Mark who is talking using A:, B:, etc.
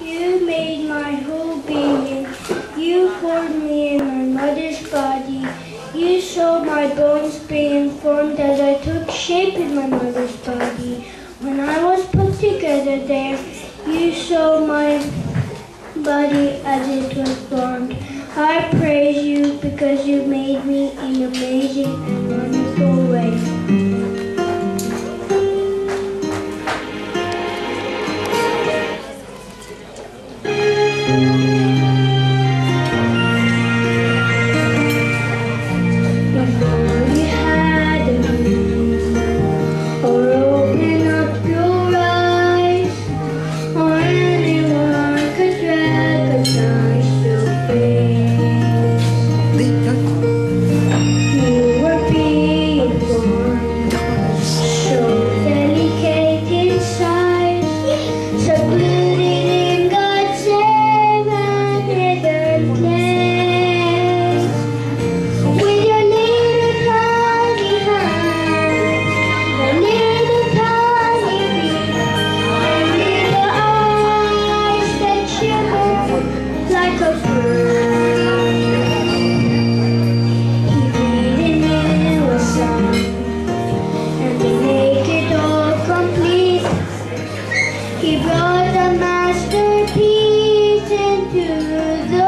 A: You made my whole being. You formed me in my mother's body. You saw my bones being formed as I took shape in my mother's body. When I was put together there, you saw my body as it was formed. I praise you because you made me in amazing and wonderful way. He brought a masterpiece into the